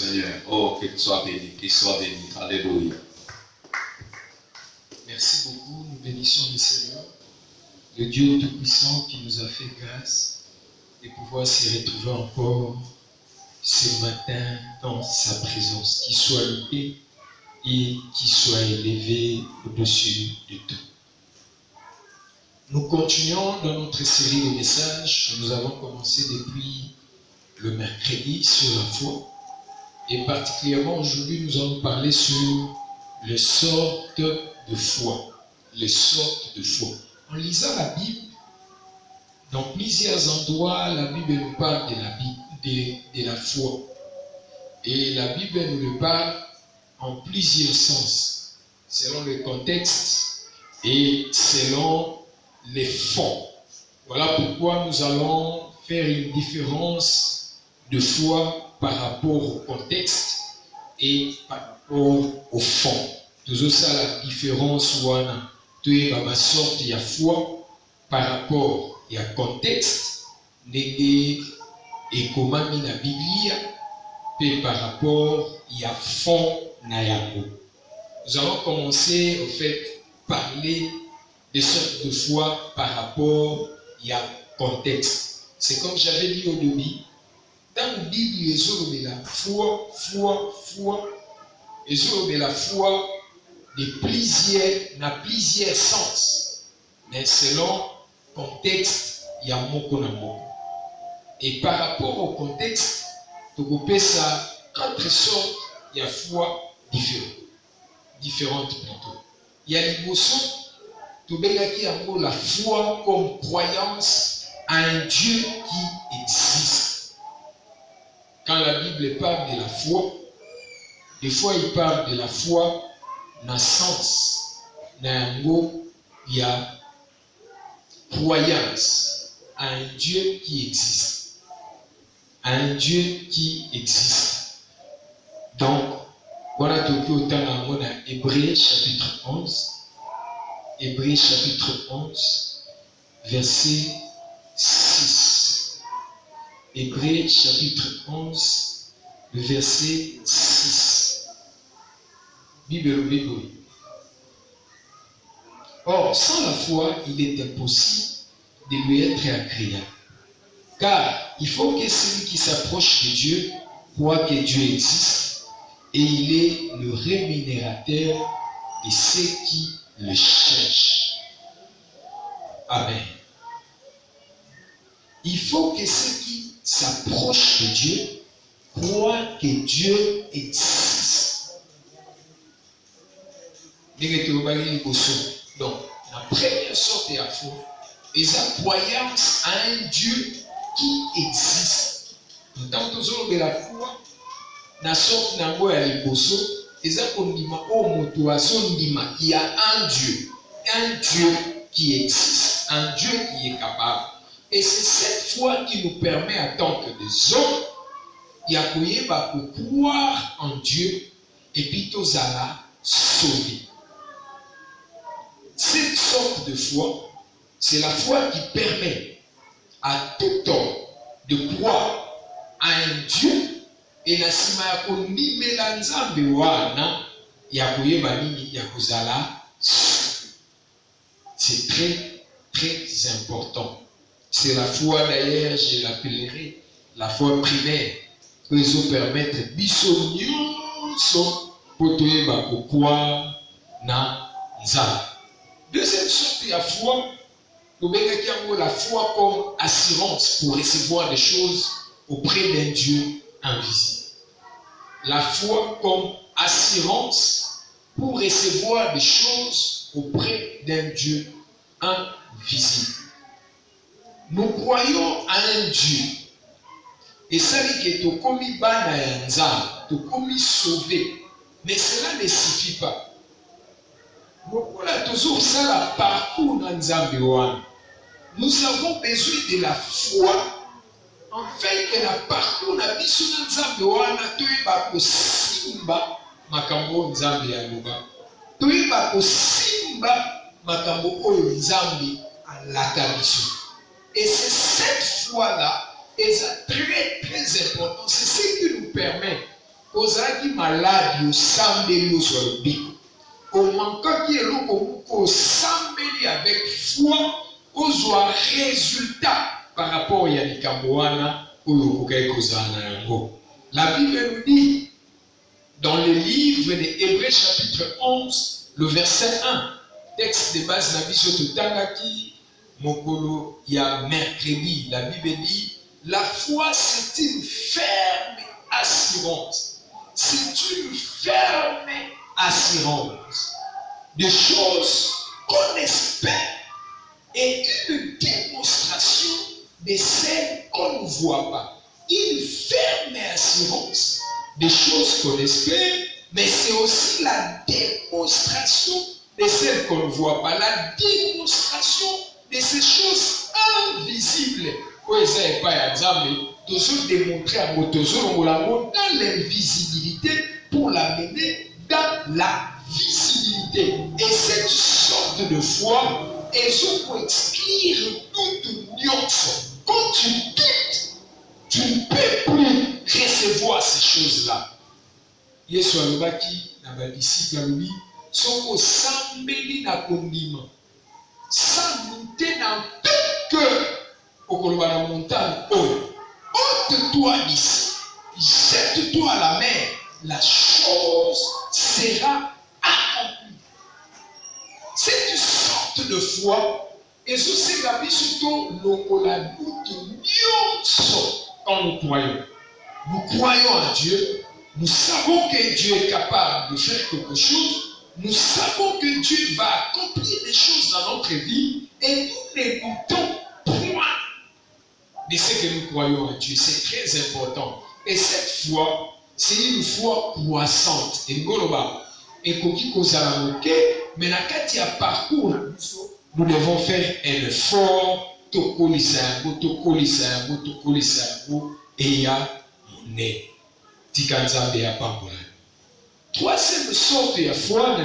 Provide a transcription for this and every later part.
Seigneur. Oh, qu'il soit béni, qu'il soit béni. Alléluia. Merci beaucoup. Nous bénissons le Seigneur, le Dieu Tout-Puissant qui nous a fait grâce de pouvoir se retrouver encore ce matin dans sa présence, qui soit loué et qui soit élevé au-dessus de tout. Nous continuons dans notre série de messages que nous avons commencé depuis le mercredi sur la foi. Et particulièrement aujourd'hui, nous allons parler sur les sortes de foi. Les sortes de foi. En lisant la Bible, dans plusieurs endroits, la Bible nous parle de la foi. Et la Bible nous le parle en plusieurs sens, selon le contexte et selon les fonds. Voilà pourquoi nous allons faire une différence de foi par rapport au contexte et par rapport au fond. Toujours ça la différence ou ma sorte de foi par rapport au contexte et comment la Bible et par rapport au fond. Nous allons commencer au fait parler des sortes de foi par rapport au contexte. C'est comme j'avais dit au début, dans la Bible, il y a la foi, il y a la foi de plusieurs sens. Mais selon le contexte, il y a moko na moko. Et par rapport au contexte, tu peux ça 4 sortes de foi différentes plutôt. Il y a les bossons, tu peux la foi comme croyance à un Dieu qui existe. Quand la Bible parle de la foi, des fois il parle de la foi dans le sens, il y a croyance à un Dieu qui existe. À un Dieu qui existe. Donc, voilà tout autant dans Hébreux chapitre 11. Hébreux chapitre 11, verset 6. Hébreux chapitre 11, le verset 6. Bible. Or, sans la foi, il est impossible de lui être agréable. Car il faut que celui qui s'approche de Dieu croit que Dieu existe et il est le rémunérateur de ceux qui le cherchent. Amen. Il faut que ceux qui s'approchent de Dieu croient que Dieu existe. Donc, la première sorte de la foi est la croyance à un Dieu qui existe. Dans tout de la foi, la sorte de la liboso, il y a un Dieu qui existe, un Dieu qui est capable. Et c'est cette foi qui nous permet, en tant que des hommes, de croire en Dieu et puis de sauver. Cette sorte de foi, c'est la foi qui permet à tout homme de croire à un Dieu et la sima ya konimela nzambe wana ya koyeba nini ya kozala. C'est très très important. C'est la foi d'ailleurs, je l'appellerai la foi primaire. Pour nous permettre biso nyonso pour toyeba kokwa na nzambe. Deuxième sorte de foi, la foi comme assurance pour recevoir des choses auprès d'un Dieu invisible. La foi comme assurance pour recevoir des choses auprès d'un Dieu invisible. Nous croyons à un Dieu. Et ça dit que tu commis bana yanza, tu commis sauvé. Mais cela ne suffit pas. Nous avons toujours ça la parcours dans Nzambe wana. Nous avons besoin de la foi. En fait, que la parcours na biso na Nzambe wana toyeba ko simba makambo Nzambe ya loba. Toyeba ko simba makambo oyo Nzambe alaka biso. Et c'est cette foi-là, et c'est très très important. C'est ce qui nous permet ozalaki malade osambeli ozwa lobiko omankaki eloko moko osambeli avec foi ozwa résultat par rapport ya likambo wana oyo okokaki kozala na yango. La Bible nous dit dans le livre de Hébreux chapitre 11 le verset 1, texte de base na biso totangaki mokolo ya mercredi. La Bible dit la foi c'est une ferme assurance. C'est une ferme assurance des choses qu'on espère et une démonstration de celles qu'on ne voit pas. Une ferme assurance des choses qu'on espère, mais c'est aussi la démonstration de celles qu'on ne voit pas. La démonstration de ces choses invisibles. Démontrer à dans l'invisibilité pour l'amener dans la visibilité. Et cette sorte de foi, elles ont expliquer toute nuance. Quand tu doutes, tu ne peux plus recevoir ces choses-là. Yesu alobaki na ba disciples alobi soko sambeli na kondima sans douter dans tout cœur okoloba na montagne oyo ôte-toi d'ici, jette-toi à la mer, la chose sera accomplie. Cette sorte de foi ezosenga biso to lokola doute nyonso quand nous croyons. Nous croyons en Dieu. Nous savons que Dieu est capable de faire quelque chose. Nous savons que Dieu va accomplir des choses dans notre vie. Et nous n'écoutons point de ce que nous croyons en Dieu. C'est très important. Et cette foi, c'est une foi croissante. Et mais na kati ya parcours, nous devons faire un effort. Et il y a monnaie. Troisième sorte de foi,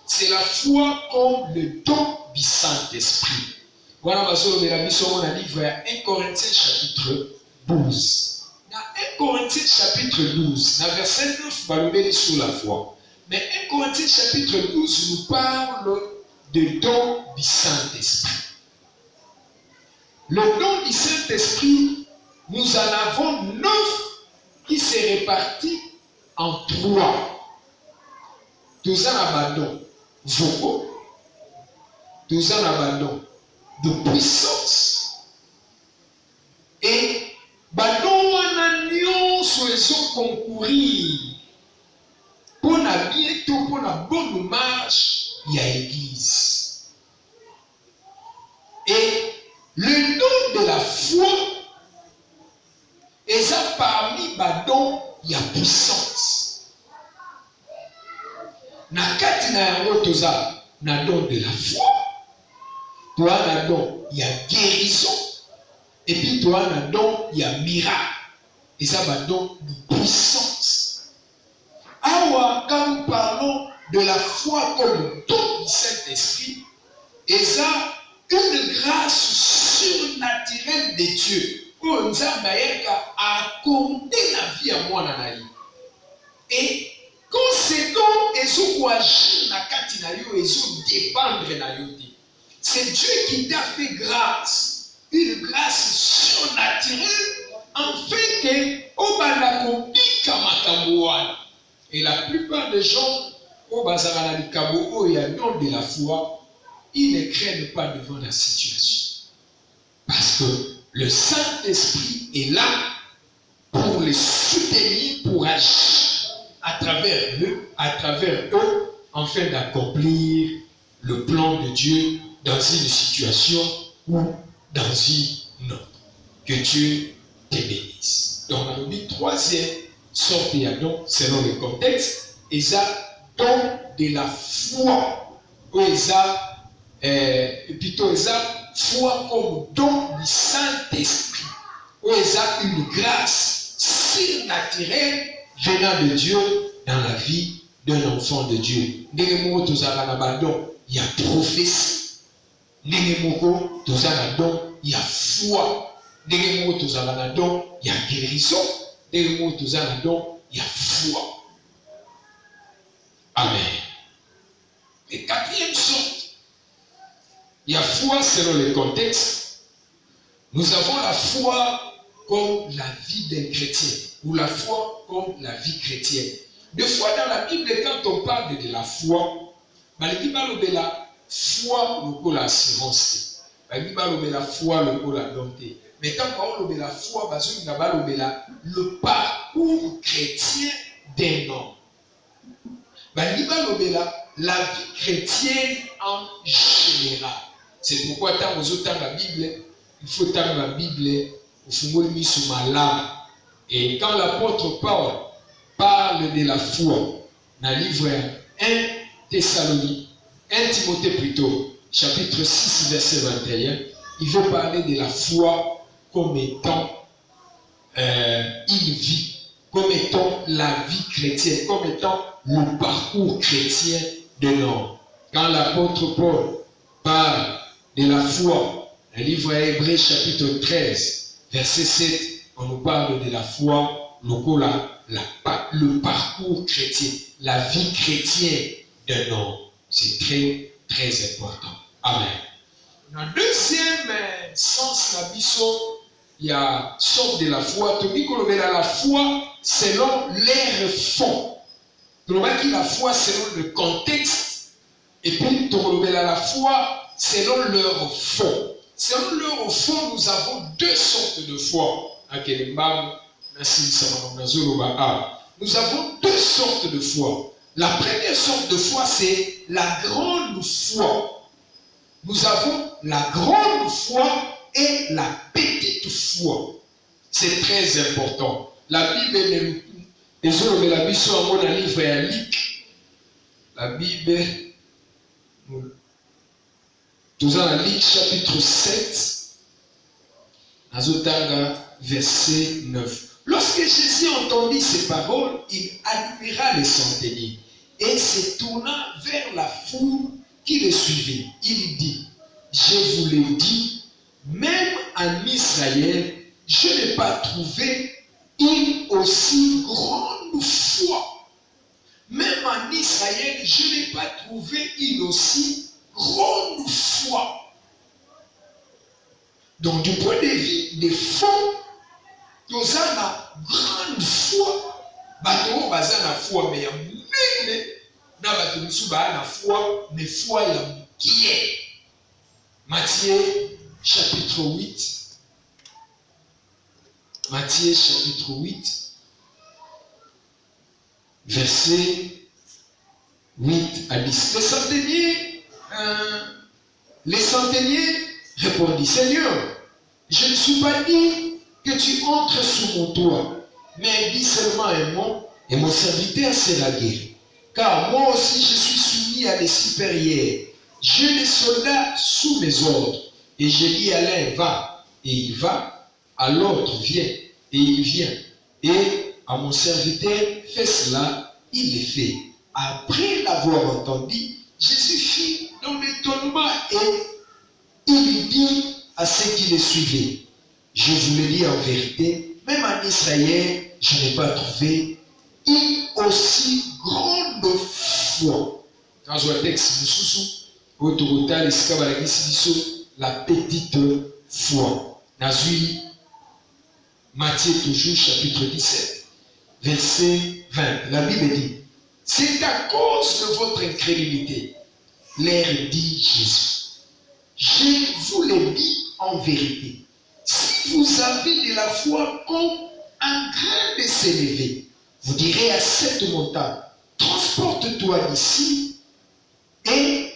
c'est la foi comme le don du Saint-Esprit. Voilà le livre 1 Corinthiens chapitre 12. Dans 1 Corinthiens chapitre 12, dans verset 9, sur la foi. Mais 1 Corinthiens chapitre 12 nous parle de don du Saint-Esprit. Le don du Saint-Esprit, nous en avons 9 qui se répartit en 3. Nous en abandon vocaux, nous en abandon de puissance et badon ananion souhaitons concourir pour la bientôt pour la bonne marche il y a église. Et le don de la foi est ça parmi badon il y a puissance. Na kati na yango toza na don de la foi. Toi na don il y a guérison. Et puis toi na don il y a miracle. Et ça badon de puissance. Awa quand nous parlons de la foi comme don du Saint-Esprit, et ça une grâce surnaturelle de Dieu. Pour nous accorder la vie à moi nanaï. Et quand c'est donc ezo agir na kati na yo ezo dépendre na yo. C'est Dieu qui t'a fait grâce, une grâce surnaturelle, afin que obanda kopika makambo wana. Et la plupart des gens au bazara na likabo oyo ya nom de la foi, ils ne craignent pas devant la situation. Parce que le Saint-Esprit est là pour les soutenir, pour agir à travers eux, afin d'accomplir le plan de Dieu dans une situation ou dans une autre. Que Dieu te bénisse. Donc, on a dit troisième sorte de don, selon le contexte, et ça, don de la foi. Ou ça, plutôt ça, foi comme don du Saint-Esprit. Ou ça, une grâce surnaturelle venant de Dieu dans la vie d'un enfant de Dieu. Il y a prophétie. Il y a foi. ndenge moko tozala na don ya guérison, ndenge moko tozala na don ya foi. Amen. Et quatrième sorte, il y a foi selon le contexte. Nous avons la foi comme la vie d'un chrétien, ou la foi comme la vie chrétienne. Des fois dans la Bible, quand on parle de la foi, il y a la foi, le assurance. Il y a la foi, le dompté. Mais quand on parle de la foi, il y a le parcours chrétien d'un homme. Il y a la vie chrétienne en général. C'est pourquoi quand vous avez la Bible, il faut attendre la Bible, il faut mettre sur ma lame. Et quand l'apôtre Paul parle de la foi, dans le livre 1 Thessalonique, 1 Timothée plutôt, chapitre 6, verset 21, il veut parler de la foi comme étant une vie, comme étant la vie chrétienne, comme étant le parcours chrétien de l'homme. Quand l'apôtre Paul parle de la foi, le livre Hébreux chapitre 13, verset 7, on nous parle de la foi, le parcours chrétien, la vie chrétienne d'un homme. C'est très, très important. Amen. Dans le deuxième sens, la biso, il y a sorte de la foi. Tu dis qu'on a la foi selon l'air fond. Tu vois qu'il la foi selon le contexte. Et puis tu as la foi selon leur fond. Selon leur fond, nous avons deux sortes de foi. Nous avons deux sortes de foi. La première sorte de foi, c'est la grande foi. Nous avons la grande foi et la petite foi. C'est très important. La Bible est désolé, la Bible est un livre à Luc. La Bible, nous avons Luc chapitre 7, verset 9. Lorsque Jésus entendit ces paroles, il admira les centeniers et se tourna vers la foule qui le suivait. Il dit, je vous l'ai dit, même en Israël, je n'ai pas trouvé une aussi grande foi. Même en Israël, je n'ai pas trouvé une aussi grande foi. Donc, du point de vue des fonds, nous avons la grande foi. Nous avons la foi, mais nous avons la foi, mais foi qui est. Matthieu chapitre 8. Matthieu chapitre 8, verset 8 à 10. Les centeniers répondit, Seigneur, je ne suis pas dit que tu entres sous mon toit, mais dis seulement un mot et mon serviteur sera guéri. Car moi aussi je suis soumis à des supérieurs. J'ai des soldats sous mes ordres. Et je dis à l'un, va, et il va, à l'autre, viens, et il vient. Et à mon serviteur, fais cela, il le fait. Après l'avoir entendu, Jésus fit dans l'étonnement et il dit à ceux qui le suivaient, je vous le dis en vérité, même en Israël, je n'ai pas trouvé une aussi grande foi. Dans un texte, la petite foi. Nazui, Matthieu toujours, chapitre 17, verset 20. La Bible dit, c'est à cause de votre incrédulité, leur dit Jésus. Je vous le dis en vérité. Si vous avez de la foi comme un grain de sénévé, vous direz à cette montagne, transporte-toi d'ici, et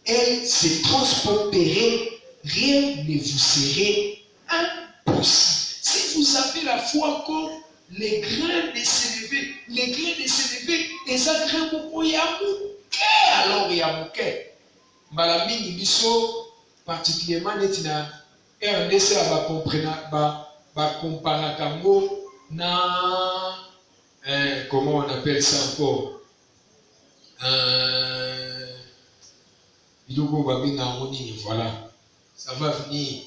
elle se transporterait, rien ne vous serait impossible. Si vous avez la foi comme les grains de sénévé, les grains de sénévé, et ça grain beaucoup yamuke, alors yamuke. Malamini biso, particulièrement netina RDC va comparer Kango na comment on appelle ça encore voilà, ça va venir.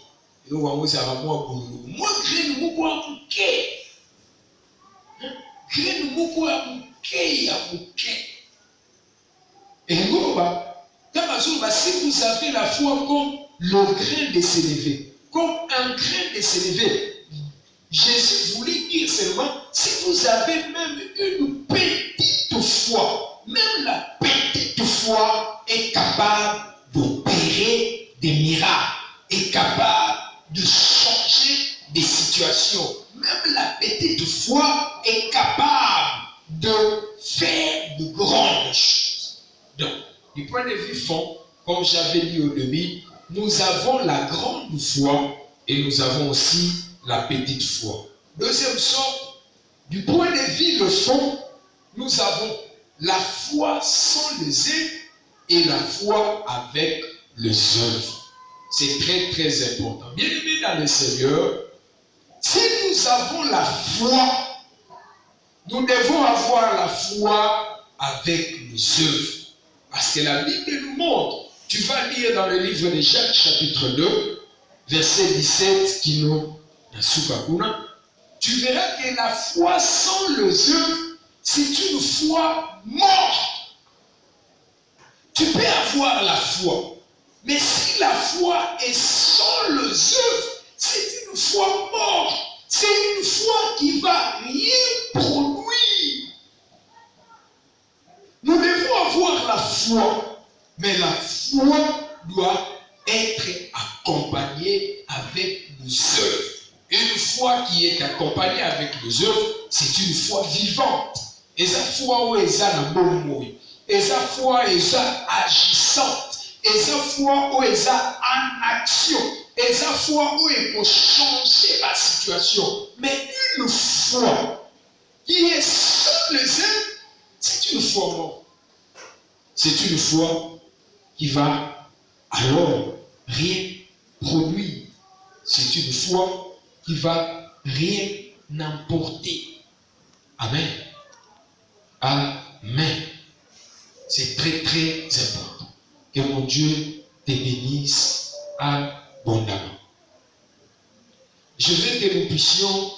Moi, graine moko amuke. Graine moko amuke ya muke. Et si vous avez la foi comme le grain de s'élever, comme un grain de s'élever, Jésus voulait dire seulement, si vous avez même une petite foi, même la petite foi est capable d'opérer des miracles, est capable de changer des situations. Même la petite foi est capable de faire de grandes choses. Donc, du point de vue fond, comme j'avais dit au début, nous avons la grande foi et nous avons aussi la petite foi. Deuxième sorte, du point de vue le fond, nous avons la foi sans les œuvres et la foi avec les œuvres. C'est très très important. Bien aimé dans le Seigneur, si nous avons la foi, nous devons avoir la foi avec les œuvres. Parce que la Bible nous montre, tu vas lire dans le livre de Jacques chapitre 2, verset 17, qui nous tu verras que la foi sans les œuvres, c'est une foi morte. Tu peux avoir la foi, mais si la foi est sans les œuvres, c'est une foi morte. C'est une foi qui va rien produire. Nous devons avoir la foi, mais la foi doit être accompagnée avec les œuvres. Une foi qui est accompagnée avec les œuvres, c'est une foi vivante. Et sa foi où est la bonne, et sa foi est agissante, et sa foi où est en action, et sa foi où est pour changer la situation. Mais une foi qui est sans les œuvres, c'est une foi morte. C'est une foi qui va alors rien produire. C'est une foi qui va rien emporter. Amen. Amen. C'est très très important. Que mon Dieu te bénisse abondamment. Je veux que nous puissions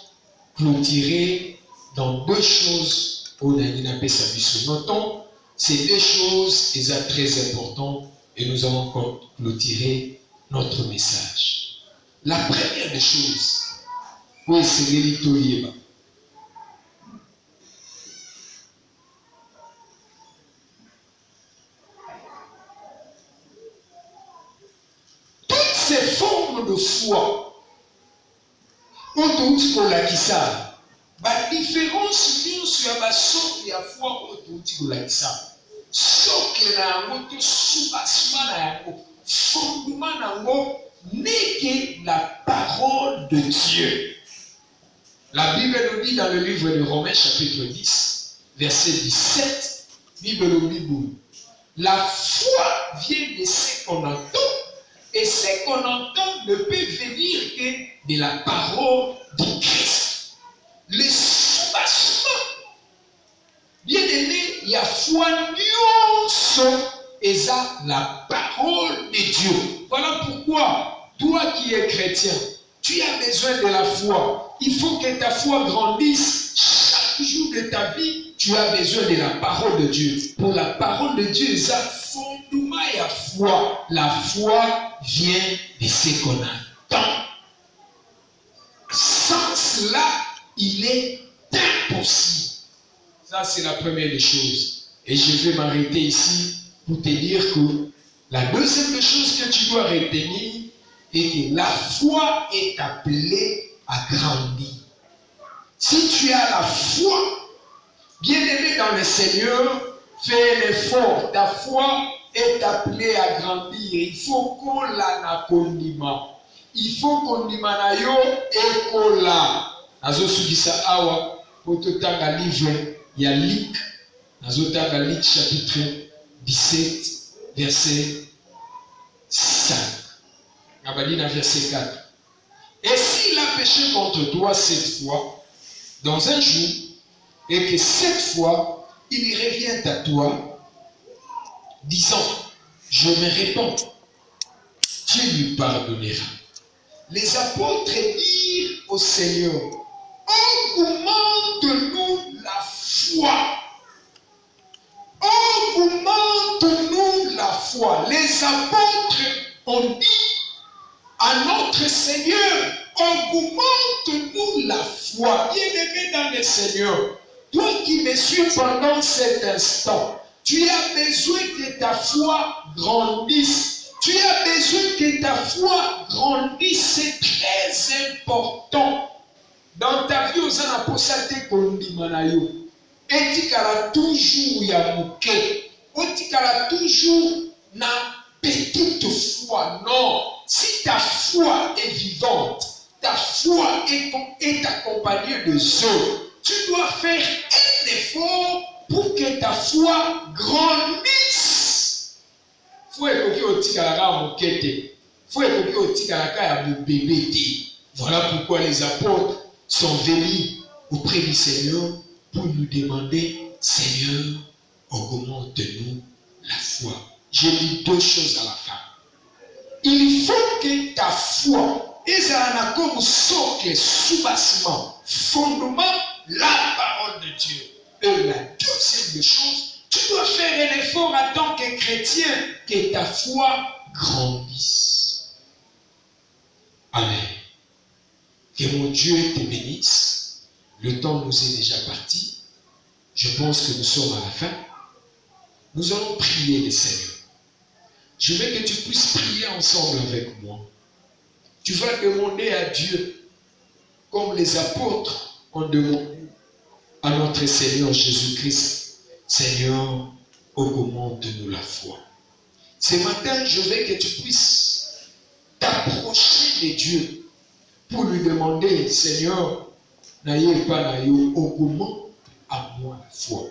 clôturer dans deux choses au Nanina Pesabiso. Notons ces deux choses qui sont très importantes et nous allons clôturer notre message. La première des choses, oui, c'est l'élitoliéba. Toutes ces formes de foi, autour pour la kissa, la différence sur la sorte de la foi autour pour la kissa. Sauf que la moto sous-bassement na fondement nango n'est que la parole de Dieu. La Bible nous dit dans le livre de Romains chapitre 10, verset 17, Bible nous dit, la foi vient de ce qu'on entend, et ce qu'on entend ne peut venir que de la parole de Christ. Le soubassement, bien aimé, il y a foi et ça, la parole de Dieu. Voilà pourquoi, toi qui es chrétien, tu as besoin de la foi. Il faut que ta foi grandisse. Chaque jour de ta vie, tu as besoin de la parole de Dieu. Pour la parole de Dieu, ça fondement et la foi. La foi vient de ce qu'on attend. Sans cela, il est impossible. Ça, c'est la première des choses. Et je vais m'arrêter ici pour te dire que la deuxième des choses que tu dois retenir est que la foi est appelée à grandir. Si tu as la foi, bien aimé dans le Seigneur, fais l'effort. Ta foi est appelée à grandir. Il faut qu'on la condima. Il faut qu'on dimana yo et qu'on la. Nazo sugisa awa pour te tanga livre ya Luc. Nazo tanga Luc chapitre 17 verset 5. Abadina verset 4. Et s'il a péché contre toi cette fois, dans un jour, et que cette fois, il revient à toi, disant, je me réponds, tu lui pardonneras. les apôtres dirent au Seigneur, augmente-nous la foi. Augmente-nous la foi. Les apôtres ont dit à notre Seigneur, augmente-nous la foi. Bien-aimé dans le Seigneur, toi qui me suis pendant cet instant, tu as besoin que ta foi grandisse. Tu as besoin que ta foi grandisse. C'est très important. Dans ta vie, aux anaposate kondimanayo. Etikala toujours ya muke. Etikala toujours na petite foi. Non. Si ta foi est vivante, ta foi est accompagnée de œuvres, tu dois faire un effort pour que ta foi grandisse. Faut écouter au tikalaka mukete. Faut écouter au tikalaka ya bébé. Voilà pourquoi les apôtres sont venus auprès du Seigneur pour nous demander, Seigneur, augmente-nous la foi. J'ai dit deux choses à la fin. Il faut que ta foi ait comme socle, soubassement, fondement, la parole de Dieu. Et la deuxième des choses, tu dois faire un effort en tant que chrétien, que ta foi grandisse. Amen. Que mon Dieu te bénisse. Le temps nous est déjà parti. Je pense que nous sommes à la fin. Nous allons prier le Seigneur. Je veux que tu puisses prier ensemble avec moi. Tu vas demander à Dieu, comme les apôtres ont demandé à notre Seigneur Jésus-Christ, Seigneur, augmente-nous la foi. Ce matin, je veux que tu puisses t'approcher de Dieu pour lui demander, Seigneur, n'ayez pas naïo, augmente à moi la foi.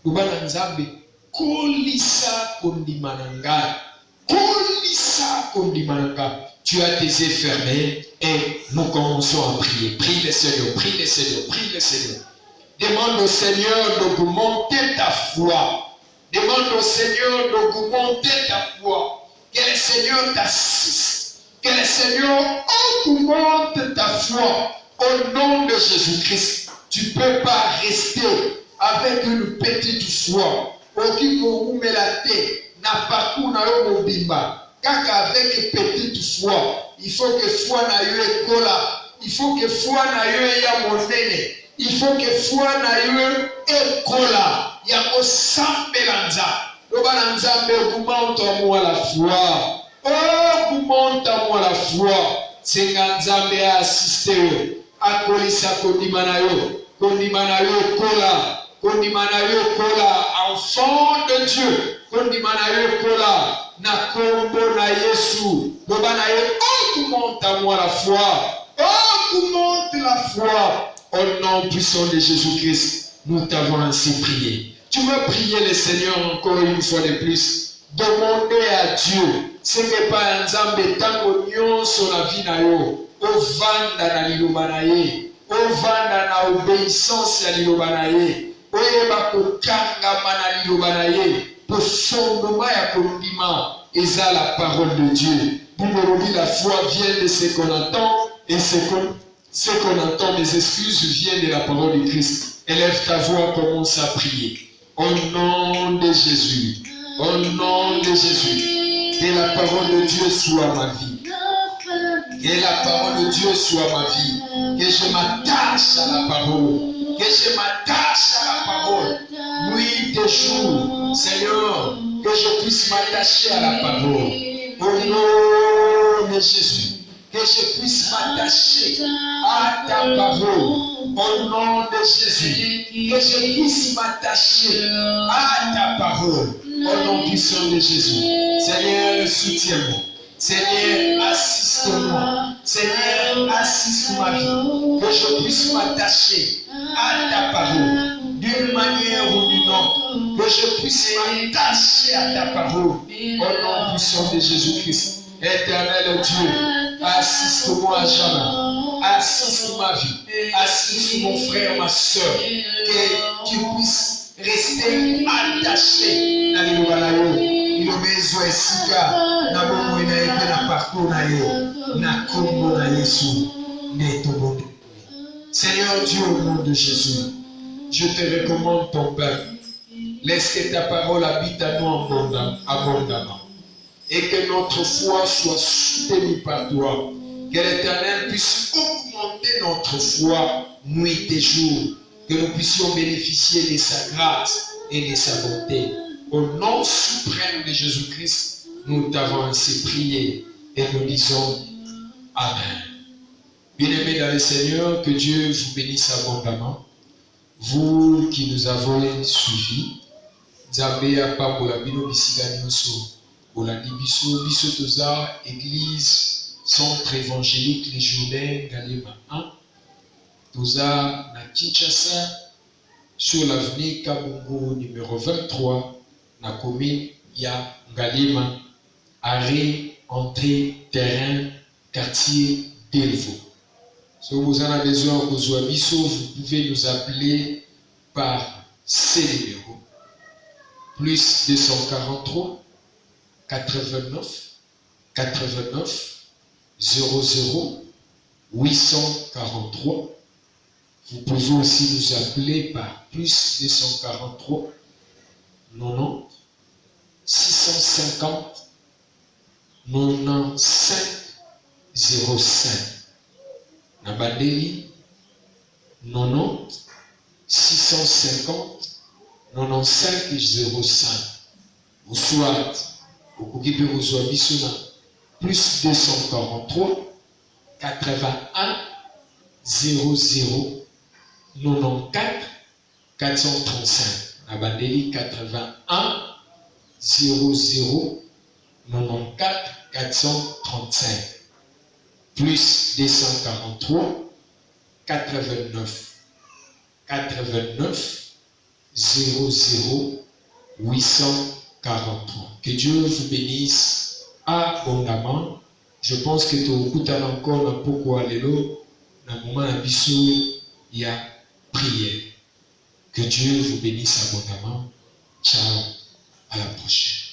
Nous allons nous kolisa kondimananga. Kolisa kondimananga. Tu as tes yeux fermés et nous commençons à prier. Prie le Seigneur, prie le Seigneur, prie le Seigneur. Demande au Seigneur d'augmenter ta foi. Demande au Seigneur d'augmenter ta foi. Que le Seigneur t'assiste. Que le Seigneur augmente ta foi. Au nom de Jésus-Christ, tu ne peux pas rester avec une petite foi. Avec petite foi, il faut que foi na yo ekola. Il faut que foi na yo ya monene. Il faut que foi na yo ekola. Ya osambelanza. Lobalanza me augmente-moi la foi. Augmente-moi la foi. Senganzambe a assisté. Akolisa kondimanayo. Kondimanayo kola. Kondimanayo kola. Enfant de Dieu. Kondimanayo kola. Na kombo na Yesu. Lobanayo augmente-moi la foi. Augmente la foi. Au nom puissant de Jésus-Christ, nous t'avons ainsi prié. Tu veux prier le Seigneur encore une fois de plus. Demandez à Dieu. Ce n'est pas un nzambe tango nyonso na vie na yo. Ovanda na liloba na ye. Ovanda na obéissance ya liloba na ye. Oyeba kokangama na liloba na ye. Pour fondement ya kondima. Eza la parole de Dieu. Pour la foi vient de ce qu'on entend. Et ce qu'on entend, mes excuses, viennent de la parole de Christ. Élève ta voix, commence à prier. Au nom de Jésus. Au nom de Jésus. Que la parole de Dieu soit ma vie. Que la parole de Dieu soit ma vie. Que je m'attache à la parole. Que je m'attache à la parole. Nuit et jour. Seigneur, que je puisse m'attacher à la parole. Au nom de Jésus. Que je puisse m'attacher à ta parole. Au nom de Jésus. Que je puisse m'attacher à ta parole. Au nom puissant de Jésus. Seigneur, soutiens-moi. Seigneur, assiste-moi. Seigneur, assiste ma vie. Que je puisse m'attacher à ta parole. D'une manière ou d'une autre. Que je puisse m'attacher à ta parole. Au nom puissant de Jésus-Christ. Éternel Dieu, assiste-moi à jamais. Assiste ma vie. Assiste mon frère, ma soeur. Que tu puisses rester attaché dans les ilobezwa esika na bomoi na ye mpe na parcours na yo na kombo na Yesu nde tobondeli. Seigneur Dieu, au nom de Jésus, je te recommande ton peuple. Laisse que ta parole habite à nous abondamment. Et que notre foi soit soutenue par toi. Que l'Éternel puisse augmenter notre foi nuit et jour. Que nous puissions bénéficier de sa grâce et de sa bonté. Au nom suprême de Jésus-Christ, nous t'avons ainsi prié et nous disons Amen. Bien-aimés dans le Seigneur, que Dieu vous bénisse abondamment. Vous qui nous avez suivis, Nzambe apabola bino bisika nyonso olandi biso toza église centre évangélique les Jourdains Ngalema 1 toza na Kinshasa sur l'avenue Kabungo numéro 23 na commune ya Ngalema, arrêt entrée terrain quartier Delvaux. Si vous en avez besoin de biso, vous pouvez nous appeler par ces numéros. Plus 243 89 89 00 843. Vous pouvez aussi nous appeler par plus 243 90 650 95 05. Nabandeli 90 650 95 05. Ou soit au Kogipe Rosoabisuna plus 243 81 00 94 435. Nabandeli 81 00 94 435. Plus 243 89 89 00 843. Que Dieu vous bénisse abondamment. Je pense que tu as encore un peu allélo dans le moment où il y a prière. Que Dieu vous bénisse abondamment. Ciao, à la prochaine.